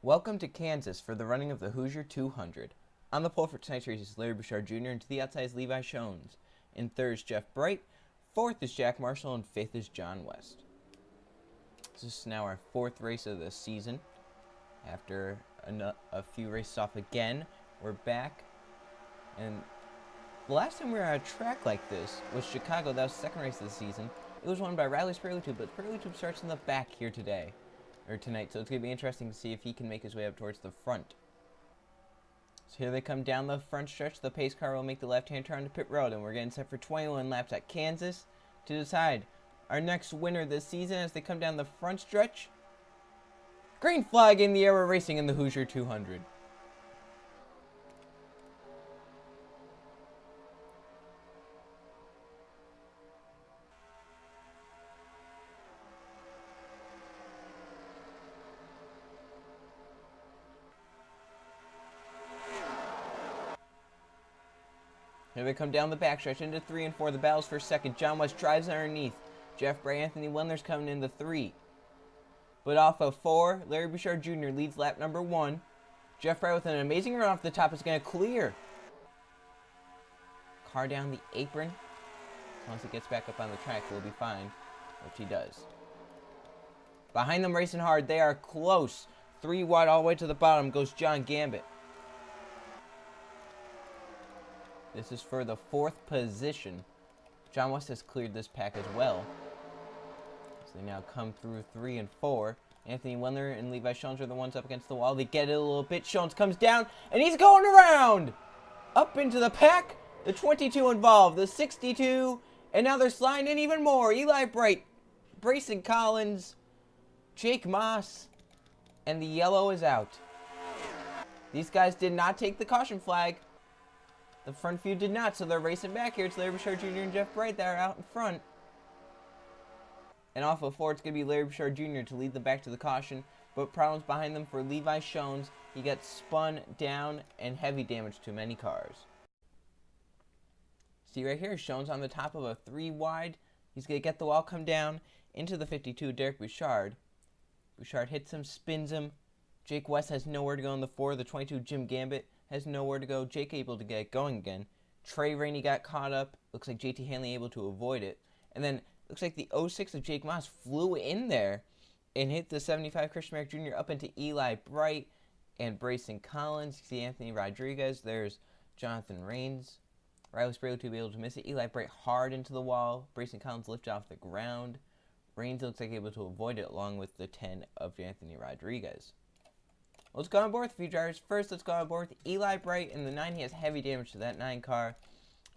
Welcome to Kansas for the running of the Hoosier 200. On the pole for tonight's race is Larry Bouchard Jr. and to the outside is Levi Shones. In third is Jeff Bright, fourth is Jack Marshall, and fifth is John West. This is now our fourth race of the season. After a few races off again, we're back. And the last time we were at a track like this was Chicago. That was the second race of the season. It was won by Riley Spurley-Tube, but Spurley-Tube starts in the back here tonight. So it's going to be interesting to see if he can make his way up towards the front. So here they come down the front stretch. The pace car will make the left-hand turn to pit road, and we're getting set for 21 laps at Kansas to decide our next winner this season as they come down the front stretch. Green flag in the air, we're racing in the Hoosier 200. Here they come down the backstretch into 3 and 4. The battles for second. John West drives underneath. Jeff Bray, Anthony Wendler's coming into 3. But off of 4, Larry Bouchard Jr. leads lap number 1. Jeff Bray with an amazing run off the top is going to clear. Car down the apron. Once he gets back up on the track, we'll be fine, which he does. Behind them racing hard. They are close. 3 wide all the way to the bottom goes John Gambit. This is for the 4th position. John West has cleared this pack as well. So they now come through 3 and 4. Anthony Wendler and Levi Shones are the ones up against the wall. They get it a little bit. Shones comes down, and he's going around! Up into the pack. The 22 involved. The 62. And now they're sliding in even more. Eli Bright, Brayson Collins, Jake Moss, and the yellow is out. These guys did not take the caution flag. The front few did not, so they're racing back here. It's Larry Bouchard Jr. and Jeff Bright that are out in front. And off of 4, it's going to be Larry Bouchard Jr. to lead them back to the caution. But problems behind them for Levi Shones. He got spun down and heavy damage to many cars. See right here, Shones on the top of a 3 wide. He's going to get the wall, come down into the 52, Derek Bouchard. Bouchard hits him, spins him. Jake West has nowhere to go in the 4. The 22, Jim Gambit, has nowhere to go. Jake able to get going again. Trey Rainey got caught up. Looks like JT Hanley able to avoid it. And then looks like the 06 of Jake Moss flew in there and hit the 75 Christian Merrick Jr. up into Eli Bright and Brayson Collins. You see Anthony Rodriguez. There's Jonathan Rains. Riley Spurley to be able to miss it. Eli Bright hard into the wall. Brayson Collins lifted off the ground. Rains looks like able to avoid it along with the 10 of Anthony Rodriguez. Let's go on board with a few drivers. First, let's go on board with Eli Bright in the 9. He has heavy damage to that 9 car.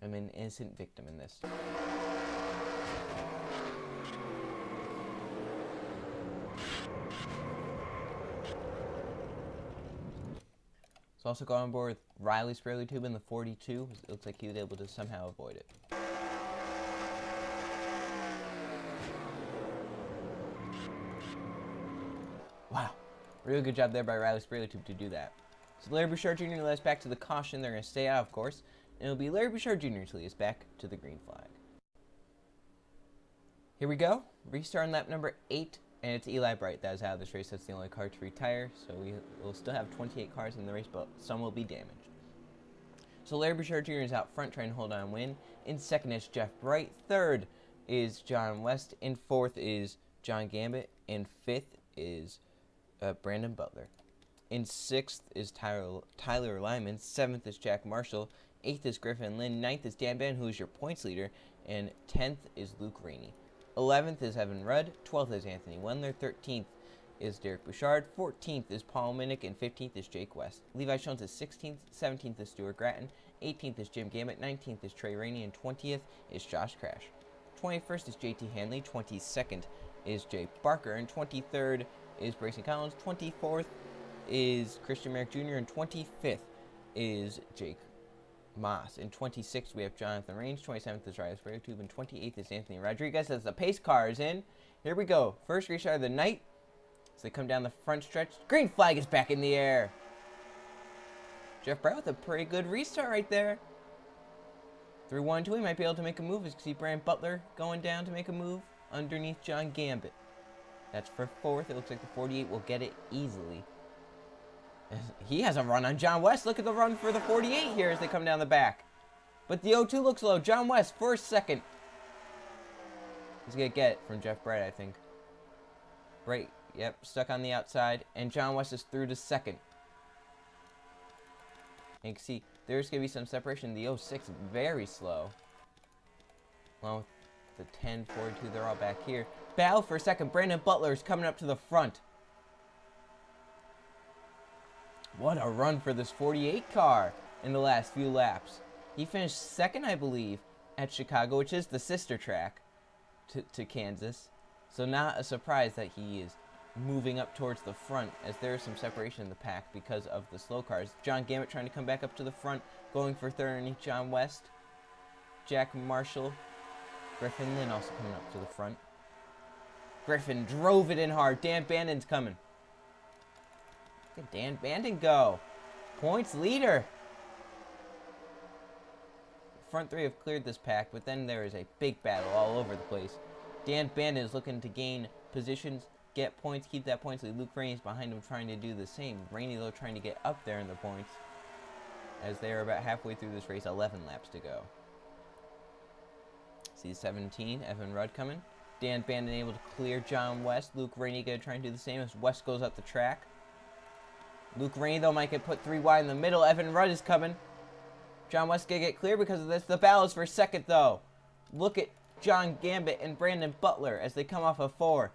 I'm an innocent victim in this. Let's also go on board with Riley Spurley-Tube in the 42. It looks like he was able to somehow avoid it. Wow. Real good job there by Riley Spurley-Tube to do that. So Larry Bouchard Jr. led us back to the caution. They're going to stay out, of course. And it'll be Larry Bouchard Jr. to lead us back to the green flag. Here we go. Restart on lap number 8. And it's Eli Bright that is out of this race. That's the only car to retire. So we will still have 28 cars in the race, but some will be damaged. So Larry Bouchard Jr. is out front trying to hold on and win. In second is Jeff Bright. Third is John West. In 4th is John Gambit. In 5th is Brandon Butler. In 6th is Tyler Lyman. 7th is Jack Marshall. 8th is Griffin Lynn. 9th is Dan Ben, who is your points leader. And 10th is Luke Rainey. 11th is Evan Rudd. 12th is Anthony Wendler. 13th is Derek Bouchard. 14th is Paul Minnick. And 15th is Jake West. Levi Shones is 16th. 17th is Stuart Gratton. 18th is Jim Gambit. 19th is Trey Rainey. And 20th is Josh Crash. 21st is JT Hanley. 22nd is Jay Barker. And 23rd is Brayson Collins. 24th is Christian Merrick Jr. And 25th is Jake Moss. In 26th, we have Jonathan Rains. 27th is Riley Spurley-Tube. And 28th is Anthony Rodriguez as the pace car is in. Here we go. First restart of the night. As they come down the front stretch. Green flag is back in the air. Jeff Bright with a pretty good restart right there. 3-1-2, he might be able to make a move. As you see Brandon Butler going down to make a move underneath John Gambit. That's for 4th. It looks like the 48 will get it easily. He has a run on John West. Look at the run for the 48 here as they come down the back. But the 02 looks low. John West, first, second. He's going to get it from Jeff Bright, I think. Bright, yep, stuck on the outside. And John West is through to second. And you can see there's going to be some separation. The 06 very slow. Along with the 10, 42, they're all back here. Battle for a second. Brandon Butler is coming up to the front. What a run for this 48 car in the last few laps. He finished second, I believe, at Chicago, which is the sister track to Kansas. So not a surprise that he is moving up towards the front, as there is some separation in the pack because of the slow cars. John Gambit trying to come back up to the front, going for third underneath John West. Jack Marshall. Griffin Lynn also coming up to the front. Griffin drove it in hard. Dan Bandon's coming. Look at Dan Bandon go. Points leader. Front three have cleared this pack, but then there is a big battle all over the place. Dan Bandon is looking to gain positions, get points, keep that points lead. Luke Rainey is behind him trying to do the same. Rainey, though, trying to get up there in the points as they are about halfway through this race, 11 laps to go. See 17, Evan Rudd coming. Dan Bandon able to clear John West. Luke Rainey going to try and do the same as West goes up the track. Luke Rainey, though, might get put 3 wide in the middle. Evan Rudd is coming. John West going to get clear because of this. The battle is for second, though. Look at John Gambit and Brandon Butler as they come off of 4.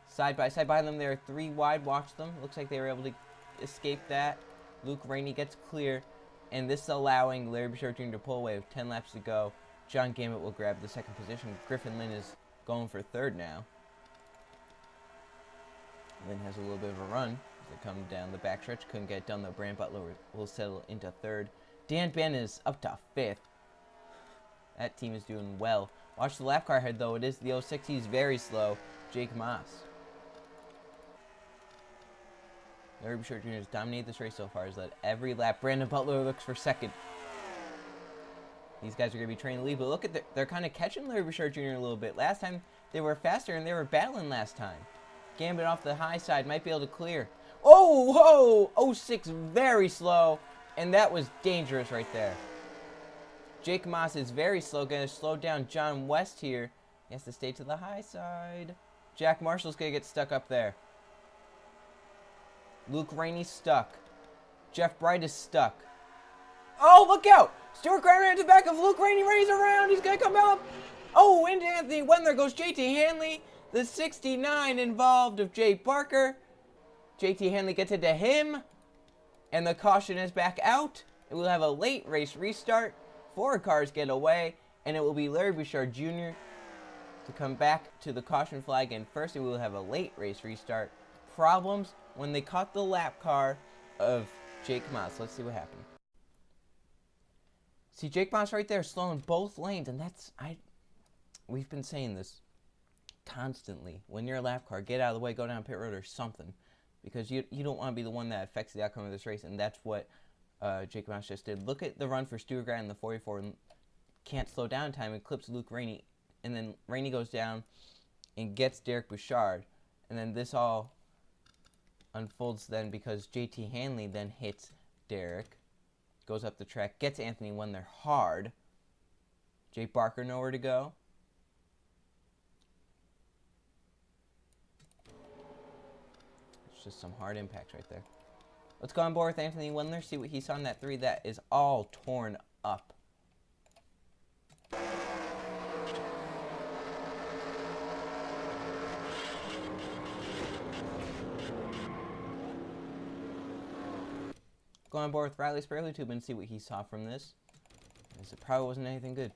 Side by side behind them, they are 3 wide. Watch them. Looks like they were able to escape that. Luke Rainey gets clear. And this is allowing Larry Bouchard Jr. to pull away with 10 laps to go. John Gambit will grab the second position. Griffin Lynn is going for third now. Lynn has a little bit of a run. They come down the backstretch. Couldn't get it done, though. Brandon Butler will settle into third. Dan Bandon is up to 5th. That team is doing well. Watch the lap car ahead, though. It is the 06. He's very slow. Jake Moss. Larry Bouchard Jr. has dominated this race so far. He's led every lap. Brandon Butler looks for second. These guys are going to be trying to lead, but look at they're kind of catching Larry Bouchard Jr. a little bit. Last time, they were faster, and they were battling last time. Gambit off the high side might be able to clear. Oh, whoa! 06 very slow, and that was dangerous right there. Jake Moss is very slow, going to slow down John West here. He has to stay to the high side. Jack Marshall's going to get stuck up there. Luke Rainey's stuck. Jeff Bright is stuck. Oh, look out! Stuart Grant ran to the back of Luke Rainey. Rainey's around. He's going to come up. Oh, into Anthony When there goes JT Hanley. The 69 involved of Jay Barker. JT Hanley gets it to him. And the caution is back out. It will have a late race restart. 4 cars get away. And it will be Larry Bouchard Jr. to come back to the caution flag. And first, it will have a late race restart. Problems when they caught the lap car of Jake Moss. Let's see what happened. See, Jake Moss right there slowing both lanes. And we've been saying this constantly. When you're a lap car, get out of the way, go down pit road or something. Because you don't want to be the one that affects the outcome of this race. And that's what Jake Moss just did. Look at the run for Stuart Grant in the 44. And can't slow down time. It clips Luke Rainey. And then Rainey goes down and gets Derek Bouchard. And then this all unfolds then because JT Hanley then hits Derek. Goes up the track. Gets Anthony when they're hard. Jay Barker nowhere to go. Just some hard impacts right there. Let's go on board with Anthony Wendler, see what he saw in that 3 that is all torn up. Go on board with Riley Sparley Tube and see what he saw from this. It probably wasn't anything good.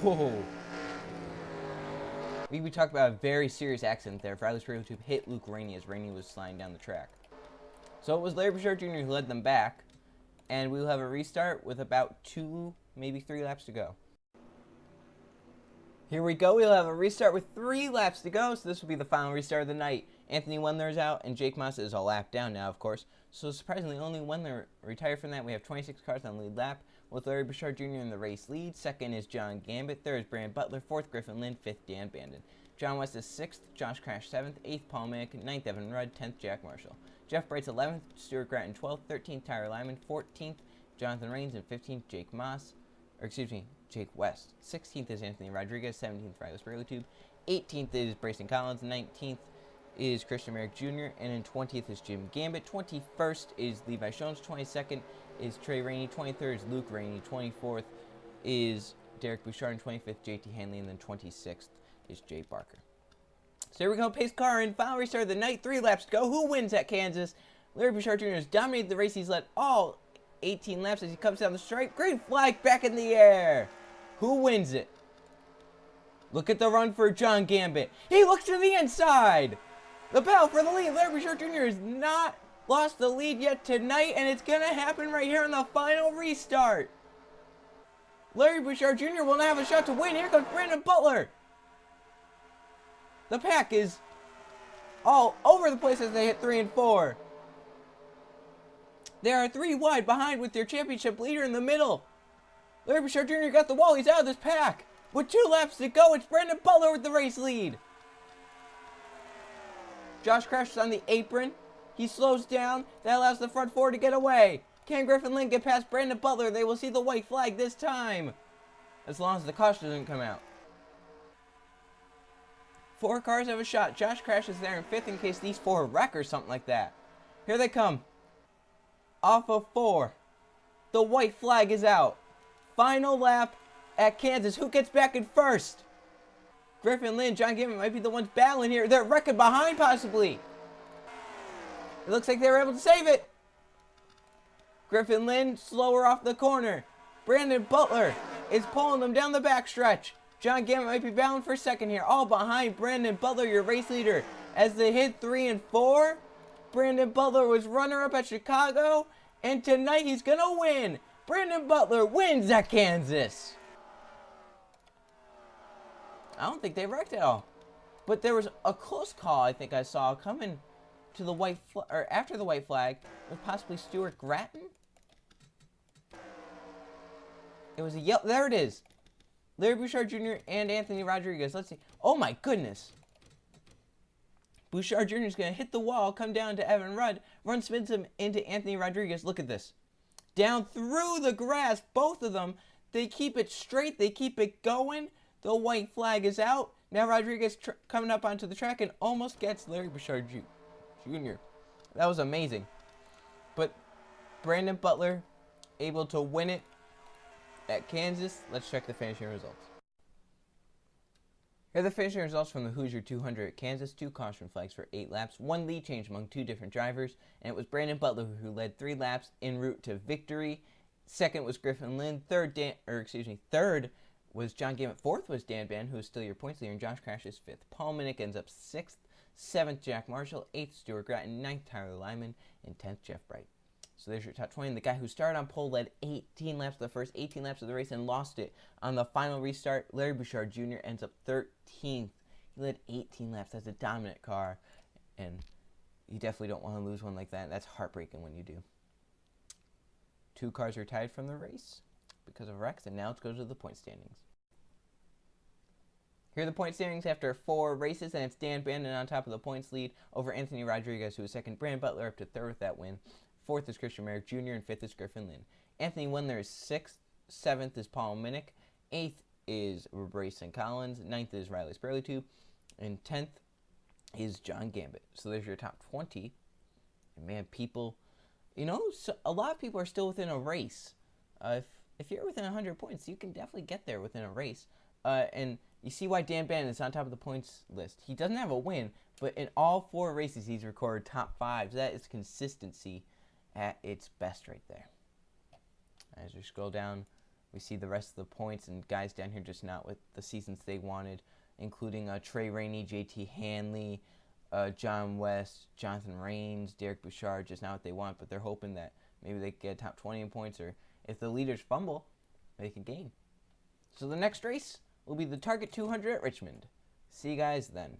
Whoa. We talked about a very serious accident there. Riley Sparley Tube hit Luke Rainey as Rainey was sliding down the track. So it was Larry Bouchard Jr. who led them back. And we will have a restart with about 2, maybe 3 laps to go. Here we go. We'll have a restart with 3 laps to go. So this will be the final restart of the night. Anthony Wendler is out, and Jake Moss is a lap down now, of course. So surprisingly, only one that retired from that. We have 26 cars on the lead lap, with Larry Bouchard Jr. in the race lead. Second is John Gambit. Third is Brandon Butler. Fourth, Griffin Lynn. Fifth, Dan Bandon. John West is 6th. Josh Crash 7th. 8th, Paul Mick. 9th, Evan Rudd. 10th, Jack Marshall. Jeff Bright's 11th. Stuart Gratton 12th. 13th, Tyler Lyman. 14th, Jonathan Rains. And 15th, Jake West. 16th is Anthony Rodriguez. 17th, Riley Spurley. 18th is Brayson Collins. 19th is Christian Merrick Jr. And then 20th is Jim Gambit. 21st is Levi Jones. 22nd is Trey Rainey. 23rd is Luke Rainey. 24th is Derek Bouchard. And 25th, JT Hanley. And then 26th is Jay Barker. So here we go. Pace car in final restart of the night. 3 laps to go. Who wins at Kansas? Larry Bouchard Jr. has dominated the race. He's led all 18 laps as he comes down the stripe. Green flag back in the air. Who wins it? Look at the run for John Gambit. He looks to the inside. The battle for the lead. Larry Bouchard Jr. has not lost the lead yet tonight, and it's going to happen right here in the final restart. Larry Bouchard Jr. will now have a shot to win. Here comes Brandon Butler. The pack is all over the place as they hit 3 and 4. They are 3 wide behind with their championship leader in the middle. Larry Bouchard Jr. got the wall. He's out of this pack. With 2 laps to go, it's Brandon Butler with the race lead. Josh crashes on the apron. He slows down. That allows the front 4 to get away. Can Griffin Lynn get past Brandon Butler? They will see the white flag this time. As long as the caution doesn't come out. 4 cars have a shot. Josh crashes there in 5th in case these 4 wreck or something like that. Here they come. Off of 4. The white flag is out. Final lap at Kansas. Who gets back in first? Griffin Lynn, John Gambit might be the ones battling here. They're wrecking behind, possibly. It looks like they were able to save it. Griffin Lynn, slower off the corner. Brandon Butler is pulling them down the backstretch. John Gambit might be battling for second here. All behind Brandon Butler, your race leader. As they hit 3 and 4, Brandon Butler was runner-up at Chicago. And tonight he's going to win. Brandon Butler wins at Kansas. I don't think they wrecked at all. But there was a close call I think I saw coming to the white or after the white flag with possibly Stuart Gratton. It was a yellow. There it is. Larry Bouchard Jr. and Anthony Rodriguez. Let's see. Oh my goodness. Bouchard Jr. is going to hit the wall, come down to Evan Rudd. Run spins him into Anthony Rodriguez. Look at this. Down through the grass, both of them. They keep it straight. They keep it going. The white flag is out. Now Rodriguez coming up onto the track and almost gets Larry Bouchard Jr. That was amazing. But Brandon Butler able to win it at Kansas. Let's check the finishing results. Here are the finishing results from the Hoosier 200 at Kansas. 2 caution flags for 8 laps. 1 lead change among 2 different drivers. And it was Brandon Butler who led 3 laps en route to victory. Second was Griffin Lynn. Third was John Gambit. 4th was Dan Bandon, who is still your points leader. And Josh crashes 5th. Paul Minnick ends up 6th. 7th, Jack Marshall. 8th, Stuart Gratton. 9th, Tyler Lyman. And 10th, Jeff Bright. So there's your top 20. And the guy who started on pole led 18 laps, the first 18 laps of the race, and lost it on the final restart. Larry Bouchard Jr. ends up 13th. He led 18 laps. That's a dominant car. And you definitely don't want to lose one like that. That's heartbreaking when you do. 2 cars are tied from the race because of wrecks. And now let's go to the point standings. Here are the point standings after 4 races, and it's Dan Bandon on top of the points lead over Anthony Rodriguez, who is second. Brandon Butler up to 3rd with that win. 4th is Christian Merrick Jr., and 5th is Griffin Lynn. Anthony Wendler is 6th. 7th is Paul Minnick. 8th is Brayson Collins. 9th is Riley Spurley. And 10th is John Gambit. So there's your top 20. And man, people, a lot of people are still within a race. If you're within 100 points, you can definitely get there within a race. And you see why Dan Bandon is on top of the points list. He doesn't have a win, but in all 4 races, he's recorded top 5s. That is consistency at its best right there. As we scroll down, we see the rest of the points and guys down here just not with the seasons they wanted, including Trey Rainey, JT Hanley, John West, Jonathan Rains, Derek Bouchard, just not what they want, but they're hoping that maybe they can get top 20 in points, or if the leaders fumble, they can gain. So the next race will be the Target 200 at Richmond. See you guys then.